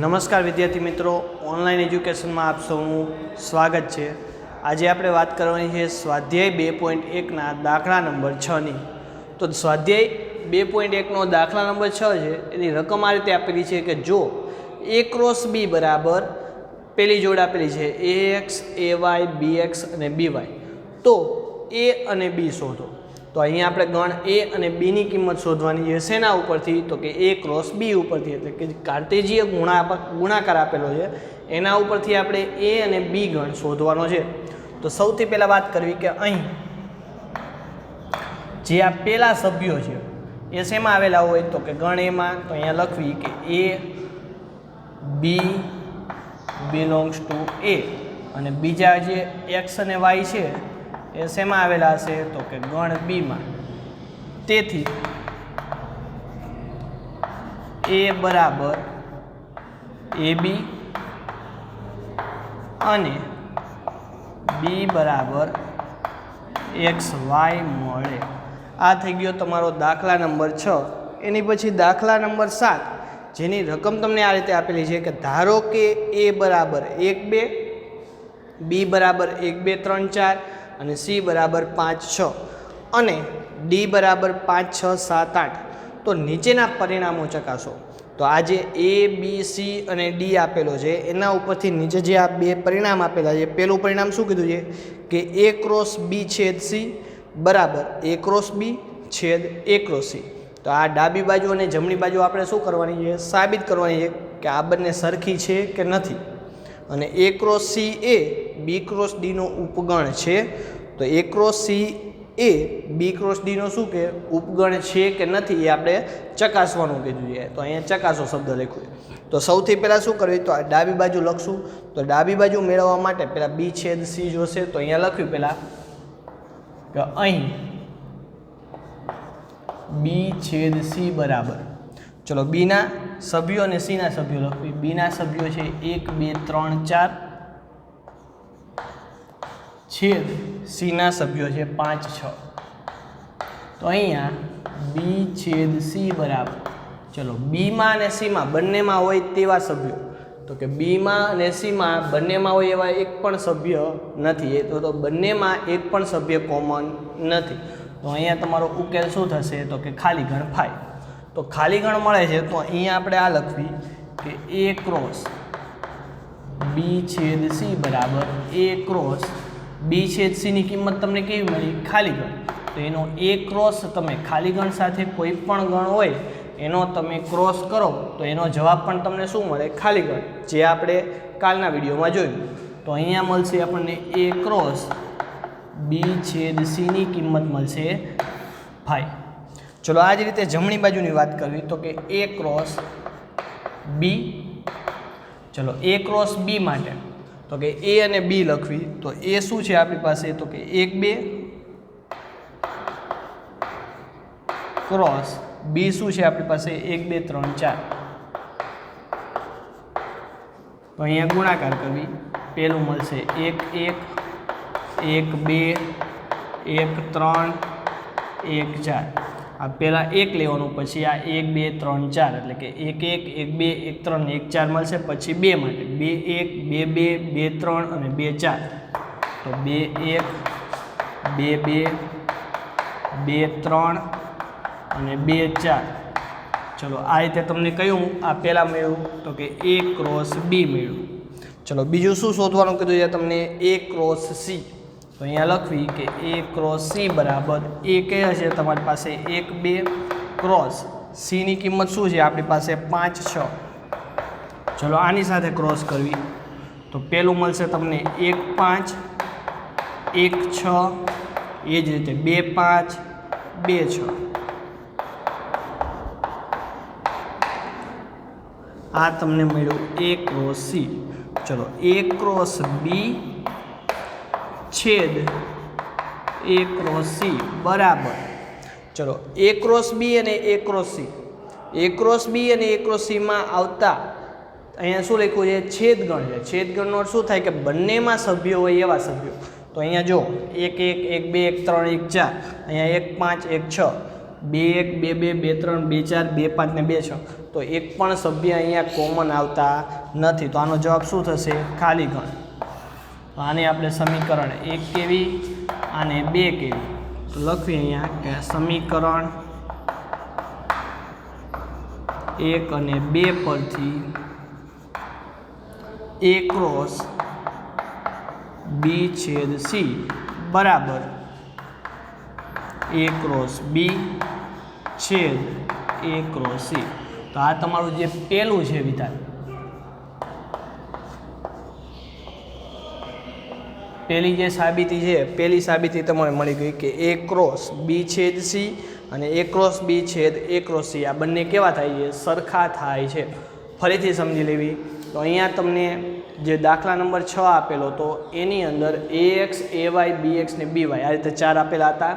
નમસ્કાર વિદ્યાર્થી મિત્રો, ઓનલાઈન એજ્યુકેશનમાં આપ સૌનું સ્વાગત છે। આજે આપણે વાત કરવાની છે સ્વાધ્યાય 2.1ના દાખલા નંબર 6ની। તો સ્વાધ્યાય 2.1નો દાખલા નંબર 6 છે, એની રકમ આ રીતે આપેલી છે કે જો a ક્રોસ b બરાબર પેલી જોડ આપેલી છે ax ay bx અને by, તો a અને b શોધો। તો અહીંયા આપણે ગણ a અને b ની કિંમત શોધવાની છે શેના ઉપરથી? તો કે a ક્રોસ b ઉપરથી, એટલે કે કાર્ટેજીય ગુણાકાર આપેલો છે એના ઉપરથી આપણે a અને b ગણ શોધવાનો છે। તો સૌથી પહેલાં વાત કરવી કે અહીં જે આ પહેલા સભ્યો છે એ શેમાં આવેલા હોય? તો કે ગણ એમાં। તો અહીંયા લખવી કે a b belongs to a, અને બીજા જે x અને y છે એ શેમાં આવેલા હશે? તો કે ગણ બીમાં। તેથી a બરાબર ab અને b બરાબર xy મળે। આ થઈ ગયો તમારો દાખલા નંબર 6। એની પછી દાખલા નંબર 7, જેની રકમ તમને આ રીતે આપેલી છે કે ધારો કે a બરાબર 1 2, b બરાબર 1 2 3 4 અને c બરાબર 5 6 અને d બરાબર 5 6 7 8। તો નીચેના પરિણામો ચકાસો। તો આ જે a b c અને d આપેલો છે એના ઉપરથી નીચે જે આ બે પરિણામ આપેલા છે, પહેલું પરિણામ શું કીધું છે કે a ક્રોસ b છેદ c બરાબર a ક્રોસ b છેદ a ક્રોસ c। તો આ ડાબી બાજુ અને જમણી બાજુ આપણે શું કરવાની છે? સાબિત કરવાની છે કે આ બંને સરખી છે કે નથી। અને a cross c A b cross d નો ઉપગણ છે। તો a cross c A b cross d નો શું કે ઉપગણ છે કે નથી એ આપણે ચકાસવાનું કીધું છે। તો અહીંયા ચકાસો શબ્દ લખ્યું। તો સૌથી પહેલાં શું કરવી? તો આ ડાબી બાજુ લખશું। તો ડાબી બાજુ મેળવવા માટે પહેલાં b છેદ c જોશે। તો અહીંયા લખ્યું પહેલાં કે અહીં b છેદ c બરાબર, ચલો b ના સભ્યો અને c ના સભ્યો લખવી। b ના સભ્યો છે 1 2 3 4 છેદ c ના સભ્યો છે 5 6। તો અહીંયા b છેદ c બરાબર, ચલો b માં અને c માં બંનેમાં હોય તેવા સભ્યો, તો કે b માં અને c માં બંનેમાં હોય એવા એક પણ સભ્ય નથી, તો બંનેમાં એક પણ સભ્ય કોમન નથી। તો અહીંયા તમારો ઉકેલ શું થશે? તો કે ખાલી ગણ ફાઈ। તો ખાલી ગણ મળે છે તો અહીંયા આપણે આ લખવી કે a ક્રોસ b છેદ c બરાબર a ક્રોસ b છેદ c ની કિંમત તમને કેવી મળી? ખાલી ગણ। તો એનો a ક્રોસ તમે ખાલી ગણ સાથે કોઈ પણ ગણ હોય એનો તમે ક્રોસ કરો તો એનો જવાબ પણ તમને શું મળે? ખાલી ગણ, જે આપણે કાલના વિડીયોમાં જોયું। તો અહીંયા મળશે આપણને a ક્રોસ b છેદ c ની કિંમત મળશે 5। ચલો આ જ રીતે જમણી બાજુની વાત કરવી તો કે a ક્રોસ b, ચલો a ક્રોસ b માટે તો કે a અને b લખવી। તો a શું છે આપણી પાસે? તો કે 1 2 ક્રોસ b શું છે આપણી પાસે? 1 2 3 4। તો અહીંયા ગુણાકાર કરવી, પહેલું મળશે 1 1 1 2 1 3 1 4। આ પહેલાં 1 લેવાનું, પછી આ 1 2 3 4 એટલે કે 1 1 1 2 1 3 1 4 મળશે। પછી 2 માટે 2 1 2 2 2 3 અને 2 4। તો 2 1 2 2 2 3 અને 2 4। ચલો આ રીતે તમને કયું આ પહેલાં મળ્યું? તો કે a ક્રોસ b મળ્યું। ચલો બીજું શું શોધવાનું કીધું છે તમને? a cross c। તો અહીંયા લખવી કે a ક્રોસ c બરાબર a કઈ હશે તમારી પાસે? 1 2 ક્રોસ c ની કિંમત શું છે આપણી પાસે? 5 6। ચલો આની સાથે ક્રોસ કરવી તો પહેલું મળશે તમને 1 5 1 6, એ જ રીતે 2 5 2 6। આ તમને મળ્યું a ક્રોસ c। ચલો a ક્રોસ b છેદ a ક્રોસ c બરાબર, ચલો a ક્રોસ b અને a cross c, a cross b અને a ક્રોસ c માં આવતા અહીંયા શું લખ્યું છે? છેદગણ છે। છેદગણનો અર્થ શું થાય? કે બંનેમાં સભ્યો હોય એવા સભ્યો। તો અહીંયા જો 1 1 1 2 1 3 1 4, અહીંયા 1 5 1 6, 2 1 2 2 2 3 2 4 2 5 ને 2 6 તો એક પણ સભ્ય અહીંયા કોમન આવતા નથી, તો આનો જવાબ શું થશે? ખાલી ગણ. તો આને આપણે સમીકરણ 1 કેવી અને 2 કેવી, તો લખવી અહીંયા કે સમીકરણ 1 અને 2 પરથી A ક્રોસ B છેદ C બરાબર A ક્રોસ B છેદ A ક્રોસ C. તો આ તમારું જે પહેલું છે વિધાન, પહેલી જે સાબિતી છે, પહેલી સાબિતી તમારે મળી ગઈ કે A ક્રોસ B છેદ C અને A ક્રોસ B છેદ A ક્રોસ C આ બંને કેવા થાય છે? સરખા થાય છે. ફરીથી સમજી લેવી. તો અહીંયા તમને જે દાખલા નંબર 6 આપેલો તો એની અંદર AX AY BX ને BY આ રીતે 4 આપેલા હતા.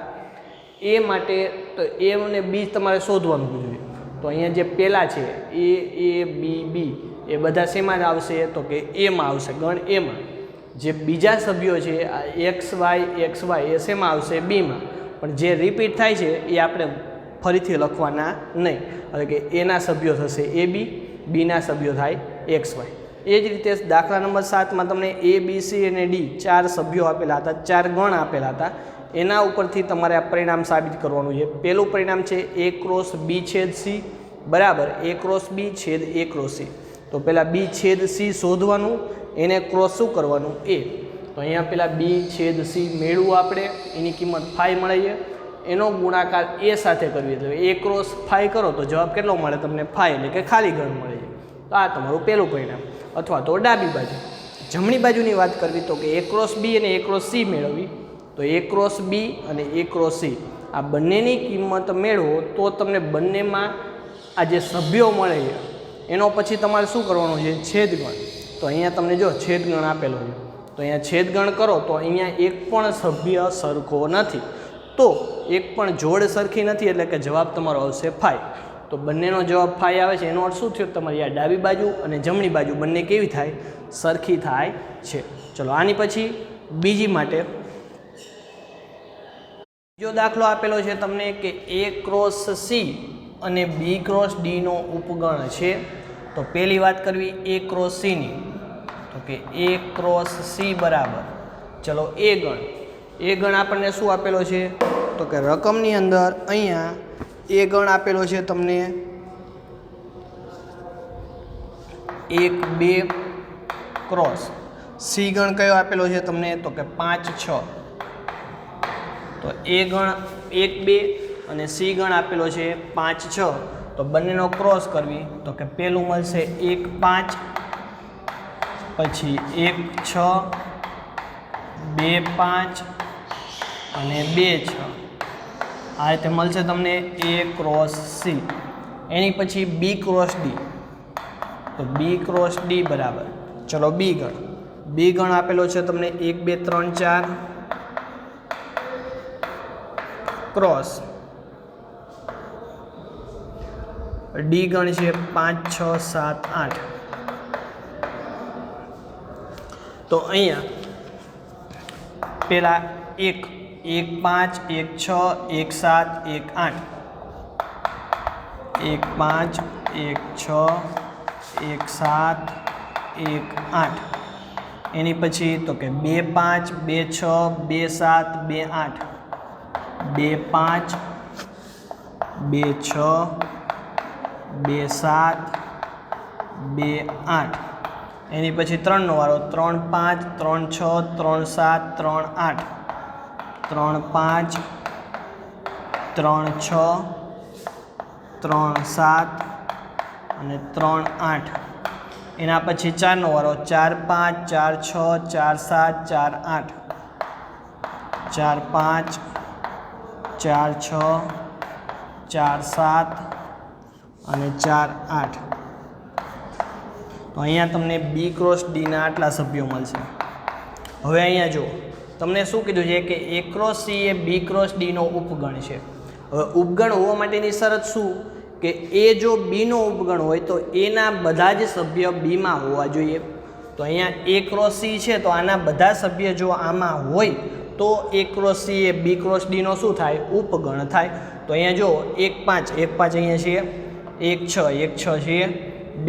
એ માટે તો A અને B તમારે શોધવાનું જોઈએ. તો અહીંયા જે પહેલાં છે A B B એ બધા શેમાં આવશે? તો કે એમાં આવશે, ગણ એમાં. જે બીજા સભ્યો છે XY એ શેમાં આવશે? બીમાં. પણ જે રિપીટ થાય છે એ આપણે ફરીથી લખવાના નહીં, એટલે કે એના સભ્યો થશે AB, બીના સભ્યો થાય XY. એ જ રીતે દાખલા નંબર 7માં તમને A B C અને D 4 સભ્યો આપેલા હતા, 4 ગણ આપેલા હતા. એના ઉપરથી તમારે આ પરિણામ સાબિત કરવાનું છે. પહેલું પરિણામ છે A ક્રોસ B છેદ C બરાબર A ક્રોસ B છેદ A ક્રોસ C. તો પહેલાં B છેદ C શોધવાનું, એને ક્રોસ શું કરવાનું? A. તો અહીંયા પહેલાં B છેદ C મેળવું આપણે, એની કિંમત 5 મળે છે, એનો ગુણાકાર A સાથે કરવી. તો A ક્રોસ 5 કરો તો જવાબ કેટલો મળે તમને? 5, એટલે કે ખાલી ગણ મળે છે. તો આ તમારું પહેલું પરિણામ. અથવા તો ડાબી બાજુ, જમણી બાજુની વાત કરવી તો કે A ક્રોસ B અને A ક્રોસ C મેળવવી. તો A ક્રોસ B અને A ક્રોસ C આ બંનેની કિંમત મેળવો તો તમને બંનેમાં આ જે સભ્યો મળે છે એનો પછી તમારે શું કરવાનું છે? છેદગણ. તો અહીંયા તમને જો છેદગણ આપેલો છે, તો અહીંયા છેદગણ કરો તો અહીંયા એક પણ સભ્ય સરખો નથી, તો એક પણ જોડ સરખી નથી, એટલે કે જવાબ તમારો આવશે 5. તો બંનેનો જવાબ 5 આવે છે. એનો અર્થ શું થયો? તમારી આ ડાબી બાજુ અને જમણી બાજુ બંને કેવી થાય? સરખી થાય છે. ચલો આની પછી બીજી માટે બીજો દાખલો આપેલો છે તમને કે A ક્રોસ C અને B ક્રોસ D નો ઉપગણ છે. તો પહેલી વાત કરવી A ક્રોસ C ની, તો કે A ક્રોસ C બરાબર ચલો A ગણ. A ગણ આપણને શું આપેલો છે? તો કે રકમની અંદર અહીંયા A ગણ આપેલો છે તમને 1 2 ક્રોસ. C ગણ કયો આપેલો છે તમને? તો કે 5 6. તો A ગણ 1 2 અને C ગણ આપેલો છે 5 6. તો બંનેનો ક્રોસ કરવી તો કે પહેલું મળશે 1 5, પછી 1 6, 2 5 અને 2 6. આ રીતે મળશે તમને A ક્રોસ C. એની પછી B ક્રોસ D, તો B ક્રોસ D બરાબર ચલો B ગણ. B ગણ આપેલો છે તમને 1 2 3 4 ક્રોસ D ગણ છે 5 6 7 8. તો અહીંયા પેલા 1 1 5 1 6 1 7 1 8 1 5 1 6 1 7 1 8. એની પછી તો કે 2 5 2 6 2 7 2 8 2 5 2 6 2 7 2 8. એની પછી 3નો વારો 3 5 3 6 3 7 3 8 3 5 3 6 3 7 અને 3 8. એના પછી 4નો વારો 4 5 4 6 4 7 4 8 4 5 4 6 4 7 અને 4 8. તો અહીંયા તમને B ક્રોસ D ના આટલા સભ્યો મળશે. હવે અહીંયા જુઓ તમને શું કીધું છે કે A cross C A B cross D નો ઉપગણ છે. હવે ઉપગણ હોવા માટેની શરત શું કે A જો B નો ઉપગણ હોય તો એના બધા જ સભ્ય B માં હોવા જોઈએ. તો અહીંયા A ક્રોસ C છે તો આના બધા સભ્ય જો આમાં હોય તો A cross C A B cross D નો શું થાય? ઉપગણ થાય. તો અહીંયા જો 1 5 1 5 અહીંયા છે, 1 6 1 6 છે,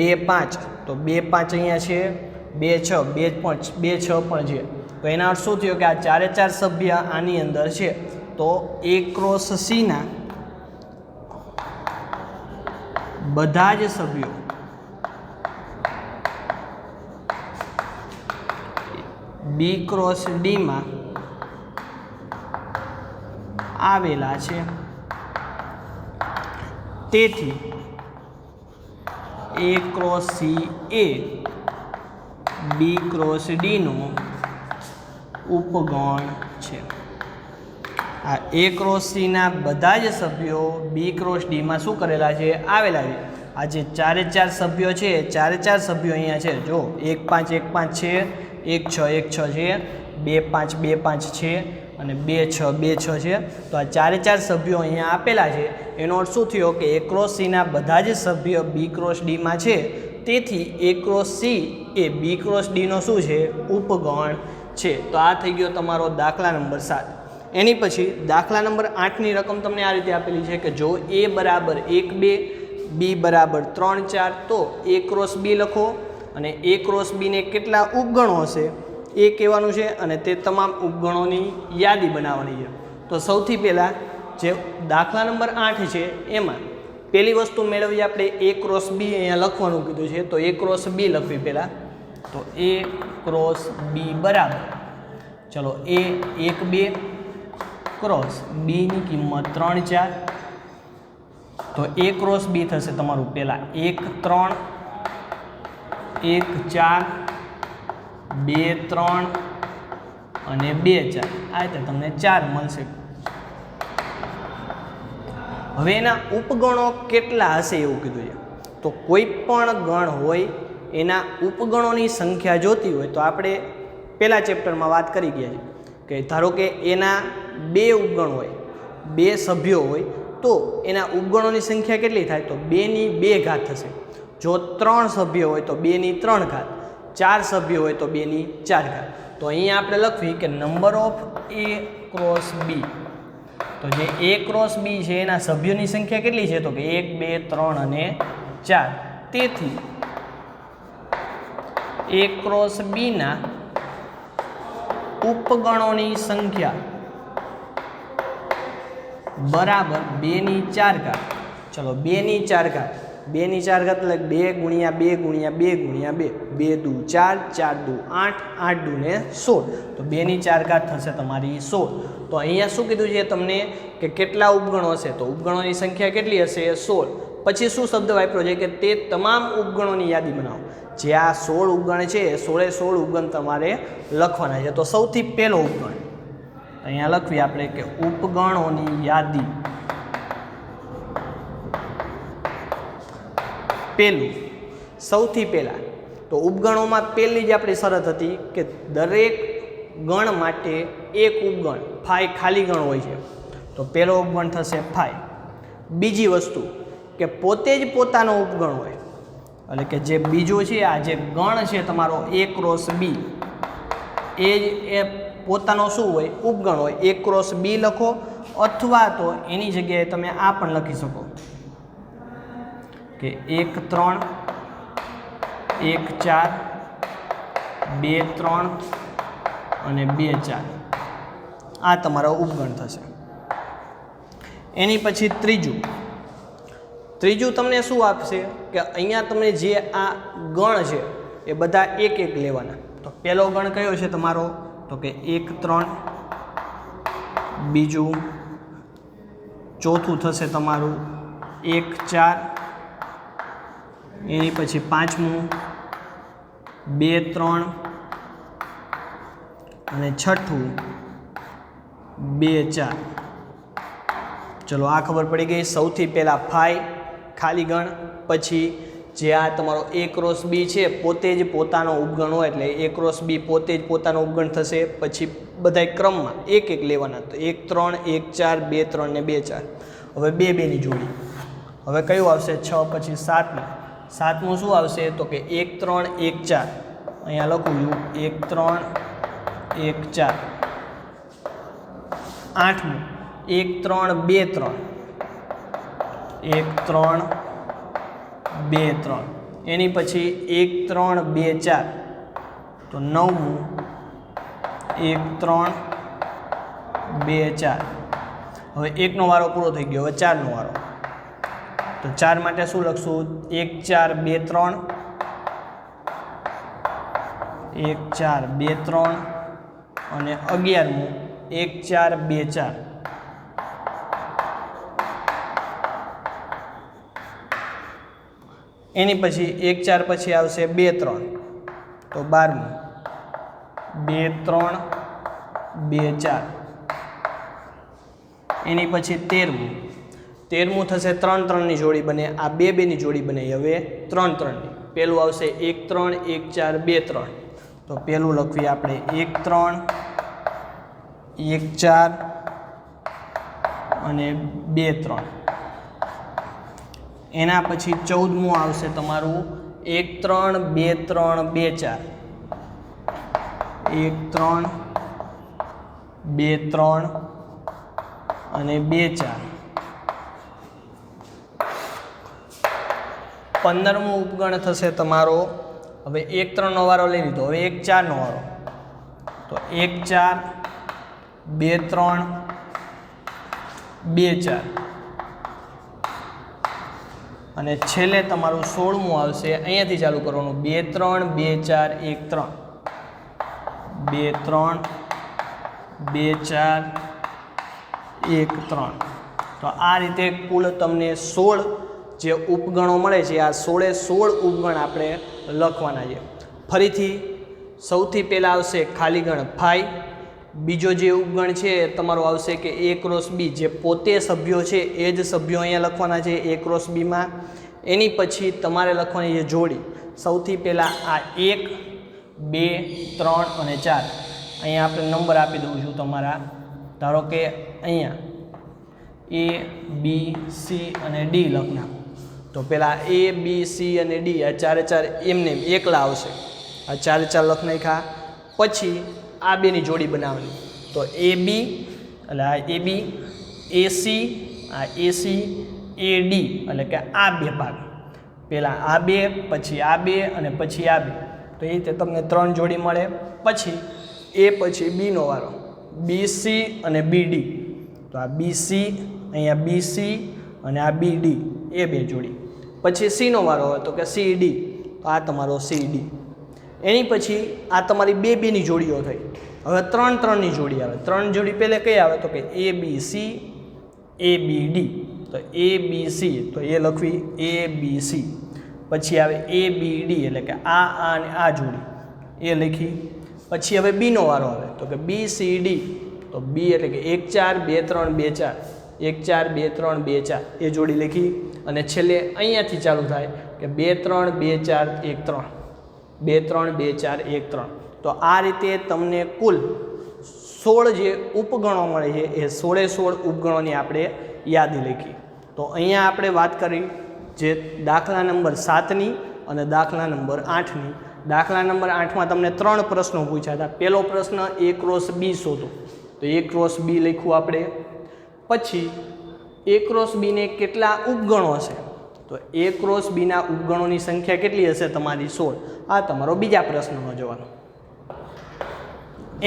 2 5 તો 2 5 અહીંયા છે, 2 6 2 5 2 6 પણ છે. તો એના અર્થ શું થયો કે આ ચારે ચાર સભ્ય આની અંદર છે. તો A ક્રોસ C ના બધા જ સભ્યો B ક્રોસ D માં આવેલા છે. તેથી A cross C A B cross D નો ઉપગણ છે. આ A ક્રોસ C ના બધા જ સભ્યો B ક્રોસ D માં શું કરેલા છે? આવેલા છે. આ જે ચારે ચાર સભ્યો છે, ચારે ચાર સભ્યો અહીંયા છે. જો 1 5 1 5 છે, 1 6 1 6 છે, 2 5 2 5 છે અને 2 6 2 6 છે. તો આ ચારે ચાર સભ્યો અહીંયા આપેલા છે. એનો અર્થ શું થયો કે A ક્રોસ C ના બધા જ સભ્યો B ક્રોસ D માં છે. તેથી A cross C A B cross D નો શું છે? ઉપગણ છે. તો આ થઈ ગયો તમારો દાખલા નંબર 7. એની પછી દાખલા નંબર 8ની રકમ તમને આ રીતે આપેલી છે કે જો A બરાબર 1 2 B બરાબર 3 4 તો A ક્રોસ B લખો અને A ક્રોસ B ને કેટલા ઉપગણો હશે એ કહેવાનું છે અને તે તમામ ઉપગણોની યાદી બનાવવાની છે. તો સૌથી પહેલાં જે દાખલા નંબર 8 છે એમાં પહેલી વસ્તુ મેળવી આપણે A ક્રોસ B અહીંયા લખવાનું કીધું છે. તો A ક્રોસ B લખવી પહેલાં. તો A ક્રોસ B બરાબર ચલો A 1 2 ક્રોસ B ની કિંમત 3 4. તો A ક્રોસ B થશે તમારું પહેલાં 1 3 1 4 2 3 અને 2 4. આ રીતે તમને 4 મળશે. હવે એના ઉપગણો કેટલા હશે એવું કીધું છે. તો કોઈ પણ ગણ હોય એના ઉપગણોની સંખ્યા જોતી હોય તો આપણે પહેલા ચેપ્ટરમાં વાત કરી ગયા છે કે ધારો કે એના 2 ઉપગણ હોય, 2 સભ્યો હોય તો એના ઉપગણોની સંખ્યા કેટલી થાય? તો 2 ની 2 ઘાત થશે. જો 3 સભ્યો હોય તો 2 ની 3 ઘાત, 4 સભ્યો હોય તો 2 ની 4 ઘાત. તો અહીંયા આપણે લખવી કે number of A cross B. તો જે A ક્રોસ B છે એના સભ્યોની સંખ્યા કેટલી છે? તો કે 1 2 3 અને 4. તેથી A ક્રોસ B ના ઉપગણોની સંખ્યા બરાબર 2 ની 4 ઘાત. ચલો 2 ની 4 ઘાત, 2 ની 4 ઘાત એટલે 2 ગુણ્યા 2 ગુણ્યા 2 ગુણ્યા 2, 2 દુ 4, 4 દુ 8, 8 દુ ને 16. તો 2 ની 4 ઘાત થશે તમારી 16. તો અહીંયા શું કીધું છે તમને કે કેટલા ઉપગણો હશે? તો ઉપગણોની સંખ્યા કેટલી હશે? 16. પછી શું શબ્દ વાપર્યો છે કે તે તમામ ઉપગણોની યાદી બનાવો. જે આ 16 ઉપગણ છે 16 ઉપગણ તમારે લખવાના છે. તો સૌથી પહેલો ઉપગણ અહીંયા લખવી આપણે કે ઉપગણોની યાદી. પહેલું સૌથી પહેલાં તો ઉપગણોમાં પહેલી જ આપણી શરત હતી કે દરેક ગણ માટે એક ઉપગણ ફાઈ ખાલી ગણ હોય છે. તો પહેલો ઉપગણ થશે ફાઈ. બીજી વસ્તુ કે પોતે જ પોતાનો ઉપગણ હોય એટલે કે જે બીજો છે આ જે ગણ છે તમારો A ક્રોસ B એ પોતાનો શું હોય? ઉપગણ હોય. A ક્રોસ B લખો અથવા તો એની જગ્યાએ તમે આ પણ લખી શકો કે 1 3 1 4 2 3 અને 2 4 આ તમારો ઉપગણ થશે. એની પછી ત્રીજું તમને શું આપશે કે અહીંયા તમને જે આ ગણ છે એ બધા એક એક લેવાના. તો પહેલો ગણ કયો છે તમારો? તો કે 1 3, બીજું ચોથું થશે તમારું 1 4, એની પછી પાંચમું 2 3 અને છઠ્ઠું 2 4. ચલો આ ખબર પડી ગઈ. સૌથી પહેલાં ફાઈ ખાલી ગણ, પછી જે આ તમારો A ક્રોસ B છે પોતે જ પોતાનો ઉપગણ હોય એટલે A ક્રોસ B પોતે જ પોતાનો ઉપગણ થશે. પછી બધાય ક્રમમાં એક એક લેવાના. તો 1 3 1 4 2 3 ને 2 4. હવે 2 2 ની જોડી. હવે કયું આવશે? 6 પછી 7. 7મું શું આવશે? તો કે 1 3 1 4. અહીંયા લખું છું 1 3 1 4. 8મું 1 3 2 3. 1 3 2 3 એની પછી 1 3 2 4 તો 9મું 1 3 2 4 હવે 1નો વારો પૂરો થઈ ગયો, હવે 4નો વારો તો 4 માટે શું લખશું 1 4 2 3 1 4 2 3 અને 11મું 1 4 2 4 એની પછી 1 4 પછી આવશે 2 3 તો 12મું 2 3 2 4 એની પછી 13મું થશે 3 3 ની જોડી બને, આ 2 2 ની જોડી બને, હવે 3 3 ની પેલું આવશે 1 3 1 4 2 3 તો પેલું લખવી આપણે 1 3 1 4 અને 2 3 એના પછી 14મું આવશે તમારું 1 3 2 3 2 4 1 3 2 3 અને 2 4 15મું ઉપગણ થશે તમારો, હવે 1 3 નો વારો લઈ લીધો, હવે 1 4 નો વારો તો 1 4 2 3 2 4 અને છેલ્લે તમારું 16મું આવશે, અહીંયાથી ચાલુ કરવાનું 2 3 2 4 1 3 2 3 2 4 1 3 તો આ રીતે કુલ તમને 16 જે ઉપગણો મળે છે, આ 16 ઉપગણ આપણે લખવાના છે. ફરીથી સૌથી પહેલાં આવશે ખાલી ગણ 5, બીજો જે ઉપગણ છે તમારો આવશે કે A ક્રોસ B, જે પોતે સભ્યો છે એ જ સભ્યો અહીંયા લખવાના છે A ક્રોસ Bમાં. એની પછી તમારે લખવાની છે જોડી, સૌથી પહેલાં આ 1 2 3 અને 4 અહીંયા આપણે નંબર આપી દઉં છું તમારા, ધારો કે અહીંયા A B C અને D લખના, તો પહેલાં A B C અને D આ 4 4 એમને એકલા આવશે, આ 4 4 લખ નાખ્યા. પછી આ બેની જોડી બનાવવાની, તો AB એટલે આ AB AC આ AC AD એટલે કે આ બે ભાગ, પહેલાં આ બે પછી આ બે અને પછી આ બે, તો એ રીતે તમને 3 જોડી મળે. પછી A પછી B નો વારો BC અને BD, તો આ BC અહીંયા BC અને આ BD એ બે જોડી. પછી C નો વારો હોય તો કે CD, તો આ તમારો CD. એની પછી આ તમારી 2 2 ની જોડીઓ થઈ, હવે 3 3 ની જોડી આવે. 3 જોડી પહેલે કઈ આવે તો કે ABC ABD, તો ABC તો એ લખવી ABC. પછી આવે ABD એટલે કે આ અને આ જોડી એ લખી. પછી હવે B નો વારો આવે તો કે BCD, તો B એટલે કે 1 4 2 3 2 4 1 4 2 3 2 4 એ જોડી લખી. અને છેલ્લે અહીંયાથી ચાલુ થાય કે 2 3 2 4 1 3 2 3 2 4 1 3. તો આ રીતે તમને કુલ 16 જે ઉપગણો મળે છે એ 16 ઉપગણોની આપણે યાદી લખી. તો અહીંયા આપણે વાત કરી જે દાખલા નંબર 7ની અને દાખલા નંબર 8ની. દાખલા નંબર 8માં તમને 3 પ્રશ્નો પૂછ્યા હતા. પહેલો પ્રશ્ન A ક્રોસ B શોધો, તો A ક્રોસ B લખ્યું આપણે. પછી A ક્રોસ B ને કેટલા ઉપગણો હશે, તો A ક્રોસ B ના ઉપગણોની સંખ્યા કેટલી હશે તમારી 16. આ તમારો બીજા પ્રશ્નનો જવાબ.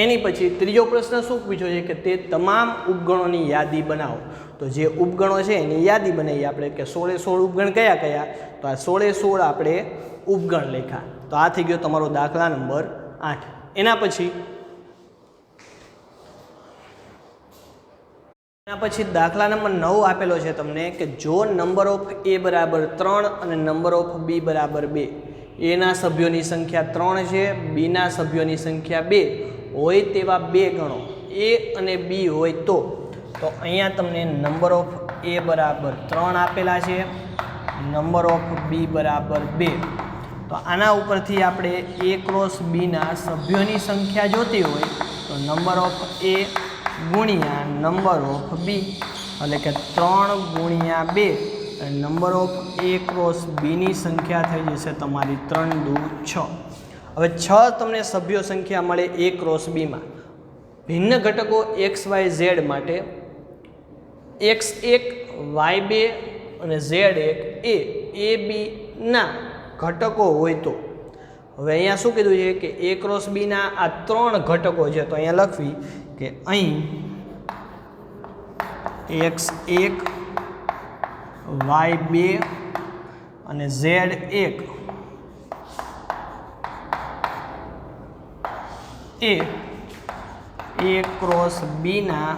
એની પછી ત્રીજો પ્રશ્ન શું પૂછ્યો છે કે તે તમામ ઉપગણોની યાદી બનાવો. તો જે ઉપગણો છે એની યાદી બનાવીએ આપણે કે 16 ઉપગણ કયા કયા, તો આ 16 આપણે ઉપગણ લખ્યા. તો આ થઈ ગયો તમારો દાખલા નંબર 8. એના પછી દાખલા નંબર 9 આપેલો છે તમને કે જો નંબર ઓફ A બરાબર 3 અને નંબર ઓફ B બરાબર 2, A ના સભ્યોની સંખ્યા 3 છે, B ના સભ્યોની સંખ્યા 2 હોય તેવા 2 ગણો A અને B હોય તો અહીંયા તમને નંબર ઓફ A બરાબર 3 આપેલા છે, નંબર ઓફ B બરાબર 2. તો આના ઉપરથી આપણે A ક્રોસ B ના સભ્યોની સંખ્યા જોતી હોય તો નંબર ઓફ A ગુણ્યા નંબર ઓફ B એટલે કે 3 ગુણ્યા 2 અને number of A cross B ની સંખ્યા થઈ જશે તમારી 3 દુ 6. હવે 6 તમને સભ્યો સંખ્યા મળે A ક્રોસ B માં. ભિન્ન ઘટકો XYZ માટે X1 Y2 અને Z1 એ બી ના ઘટકો હોય તો હવે અહીંયા શું કીધું છે કે A ક્રોસ B ના આ 3 ઘટકો છે તો અહીંયા લખવી કે અહીં x1 y2 અને z1 A A cross B ના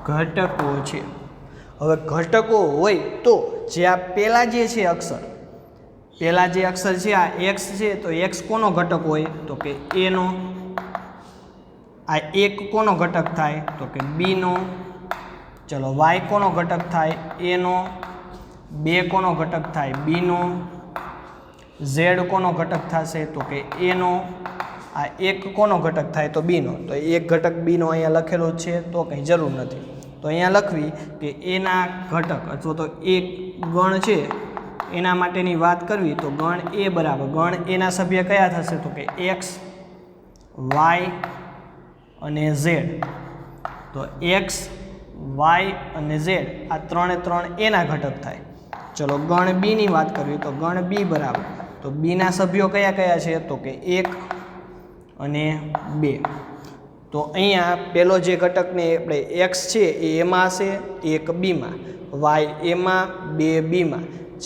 ઘટકો છે. હવે ઘટકો હોય તો જે આ પહેલા જે છે અક્ષર પહેલા જે અક્ષર છે આ x છે તો x કોનો ઘટક હોય તો કે a નો. આ 1 કોનો ઘટક થાય તો કે b નો. ચલો y કોનો ઘટક થાય a નો. 2 કોનો ઘટક થાય b નો. z કોનો ઘટક થશે તો કે a નો. આ 1 કોનો ઘટક થાય તો b નો. તો એક ઘટક b નો અહીંયા લખેલો છે તો કંઈ જરૂર નથી. તો અહીંયા લખવી કે a ના ઘટક અથવા તો એક ગણ છે એના માટેની વાત કરવી તો ગણ a બરાબર ગણ a ના સભ્ય કયા થશે તો કે x y અને z. તો x y અને z આ 3 એ 3 a ના ઘટક થાય. ચલો ગણ b ની વાત કરવી તો ગણ b બરાબર તો b ના સભ્યો કયા કયા છે તો કે 1 અને 2. તો અહીંયા પહેલો જે ઘટકને આપણે x છે એ એમાં હશે 1 બીમાં, y એમાં 2 બીમાં, z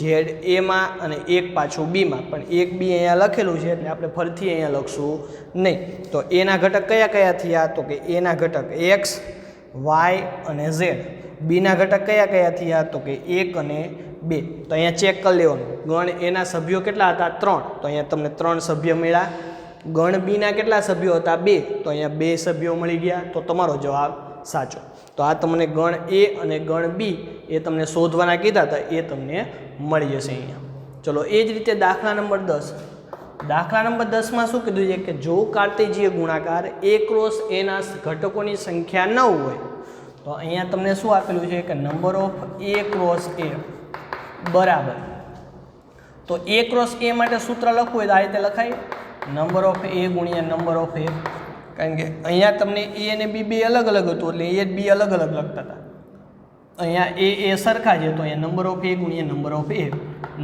એમાં અને 1 પાછું બીમાં. પણ 1 બી અહીંયા લખેલું છે એટલે આપણે ફરીથી અહીંયા લખશું નહીં. તો એના ઘટક કયા કયા થયા તો કે એના ઘટક x y અને z. બીના ઘટક કયા કયા થયા તો કે 1 અને 2. તો અહીંયા ચેક કરી લેવાનું ગણ એના સભ્યો કેટલા હતા 3. તો અહીંયા તમને 3 સભ્ય મળ્યા. ગણ બી ના કેટલા સભ્યો હતા 2. તો અહીંયા 2 સભ્યો મળી ગયા. તો તમારો જવાબ સાચો. તો આ તમને ગણ એ અને ગણ બી એ તમને શોધવાના કીધા હતા એ તમને મળી જશે અહીંયા. ચલો એ જ રીતે દાખલા નંબર 10. દાખલા નંબર 10માં શું કીધું છે કે જો કાર્ટેજીય ગુણાકાર a ક્રોસ a ના ઘટકોની સંખ્યા 9 હોય તો અહીંયા તમને શું આપેલું છે કે number of a cross a બરાબર. તો a ક્રોસ a માટે સૂત્ર લખવું હોય તો આ રીતે લખાય નંબર ઓફ a ગુણ્યા નંબર ઓફ a. કારણ કે અહીંયા તમને a અને b બે અલગ અલગ હતું એટલે a b અલગ અલગ લખતા હતા. અહીંયા a સરખા છે તો અહીંયા નંબર ઓફ a ગુણ્યા number of a.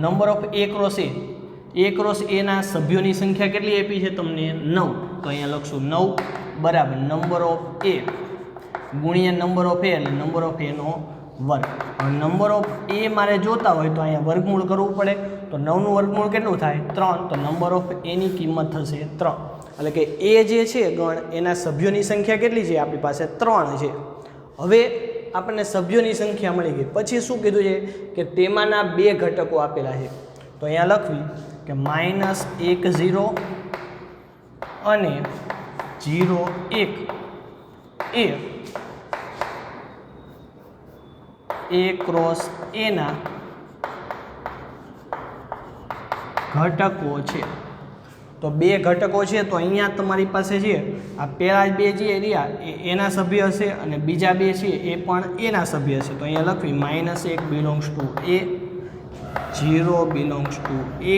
Number of a cross a ના સભ્યોની સંખ્યા કેટલી આપી છે તમને 9. તો અહીંયા લખશું 9 બરાબર નંબર ઓફ a ગુણ્યા નંબર ઓફ a એટલે નંબર ઓફ a નો વર્ગ. હવે નંબર ઓફ a મારે જોતા હોય તો અહીંયા વર્ગમૂળ કરવું પડે. તો 9 નું વર્ગમૂળ કેટલું થાય 3. તો નંબર ઓફ a ની કિંમત થશે 3. એટલે કે a જે છે ગણ એના સભ્યોની સંખ્યા કેટલી છે આપણી પાસે 3 છે. હવે આપણને સભ્યોની સંખ્યા મળી ગઈ. પછી શું કીધું છે કે તેમાંના 2 ઘટકો આપેલા છે. તો અહીંયા લખવી કે -1 0 અને 0 1 એ a ક્રોસ a ના ઘટકો છે. તો 2 ઘટકો છે તો અહીંયા તમારી પાસે છે આ પહેલા 2 જે રહ્યા એ એના સભ્ય હશે અને બીજા 2 છે એ પણ એના સભ્ય હશે. તો અહીંયા લખવી -1 belongs to a, 0 belongs to a,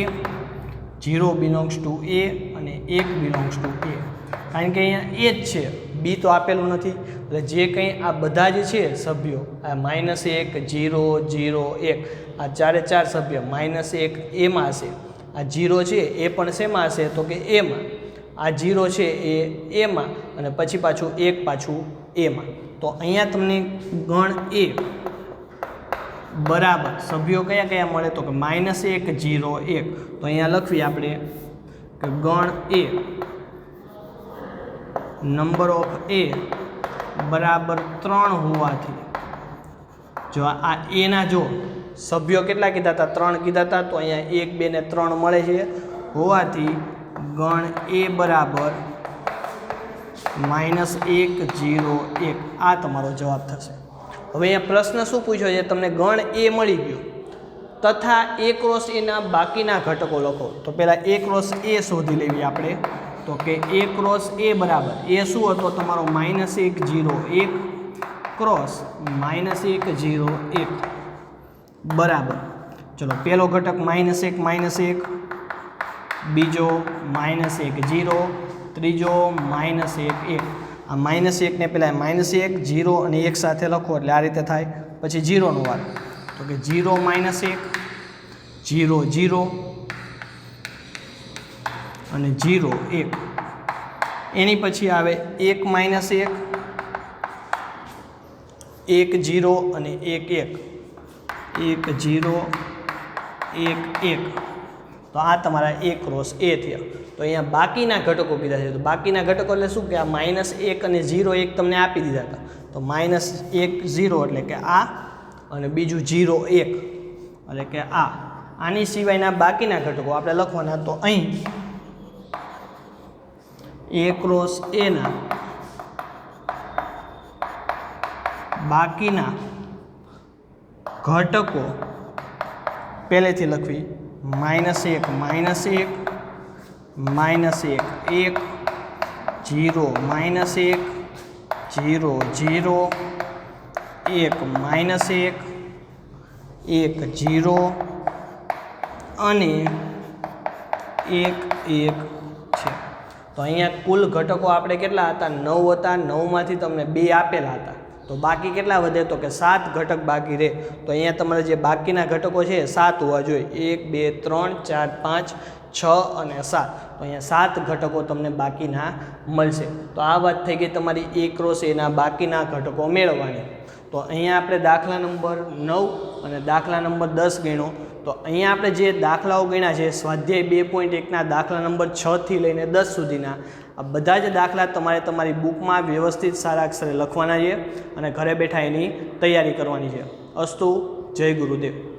0 belongs to a અને 1 બિલોંગ્સ ટુ a. કારણ કે અહીંયા a જ છે બી તો આપેલું નથી. એટલે જે કંઈ આ બધા જ છે સભ્યો આ -1 0 0 1 આ 4 સભ્ય -1 એમાં હશે. આ 0 છે એ પણ શેમાં હશે તો કે એમાં. આ 0 છે એ એમાં અને પછી પાછું 1 પાછું એમાં. તો અહીંયા તમને ગણ a બરાબર સભ્યો કયા કયા મળે તો કે -1 0 1. તો અહીંયા લખવી આપણે કે ગણ a નંબર ઓફ a બરાબર 3 હોવાથી જો આ a ના જો સભ્યો કેટલા કીધા હતા 3 કીધા હતા. તો અહીંયા 1 2 ને 3 મળે છે હોવાથી ગણ a બરાબર -1 0 1 આ તમારો જવાબ થશે. હવે અહીંયા પ્રશ્ન શું પૂછ્યો છે તમને ગણ a મળી ગયો તથા a ક્રોસ a ના બાકીના ઘટકો લખો. તો પહેલાં a ક્રોસ a શોધી લેવી આપણે. તો કે a ક્રોસ a બરાબર a શું હતો તમારો -1 0 1 ક્રોસ -1 0 1 બરાબર. ચલો પહેલો ઘટક -1 1, બીજો -1 0, ત્રીજો -1 1. આ -1 પહેલાં -1 0 અને 1 સાથે લખો એટલે આ રીતે થાય. પછી 0નો વાર તો કે 0 - 1 0 0 અને 0 1. એની પછી આવે 1 - 1 1 0 અને 1 1 1 0 1 1. તો આ તમારા A ક્રોસ A થયા. તો અહીંયા બાકીના ઘટકો કીધા છે. તો બાકીના ઘટકો એટલે શું કે આ -1 અને 0 1 તમને આપી દીધા હતા. તો -1 0 એટલે કે આ અને બીજું 0 1 એટલે કે આ. આની સિવાયના બાકીના ઘટકો આપણે લખવાના. તો અહીં A ક્રોસ A ના બાકીના ઘટકો પહેલેથી લખવી. -1 -1 -1 1 0 -1 0 0 1 -1 1 0 અને 1 1 છે. તો અહીંયા કુલ ઘટકો આપણે કેટલા હતા? 9 હતા. 9માંથી તમને 2 આપેલા હતા. તો બાકી કેટલા વધે? તો કે 7 ઘટક બાકી રહે. તો અહીંયા તમારે જે બાકીના ઘટકો છે 7 હોવા જોઈએ. 1 2 3 4 5 6 અને 7. તો અહીંયા 7 ઘટકો તમને બાકીના મળશે. તો આ વાત થઈ ગઈ તમારી A ક્રોસ Aના બાકીના ઘટકો મેળવવાની. તો અહીંયા આપણે દાખલા નંબર 9 અને દાખલા નંબર 10 ગણ્યો. તો અહીંયા આપણે જે દાખલાઓ ગણ્યા છે સ્વાધ્યાય 2.1ના દાખલા નંબર 6 થી લઈને 10 સુધીના આ બધા જ દાખલા તમારે તમારી બુકમાં વ્યવસ્થિત સારા અક્ષરે લખવાના છે અને ઘરે બેઠા એની તૈયારી કરવાની છે. અસ્તુ. જય ગુરુદેવ.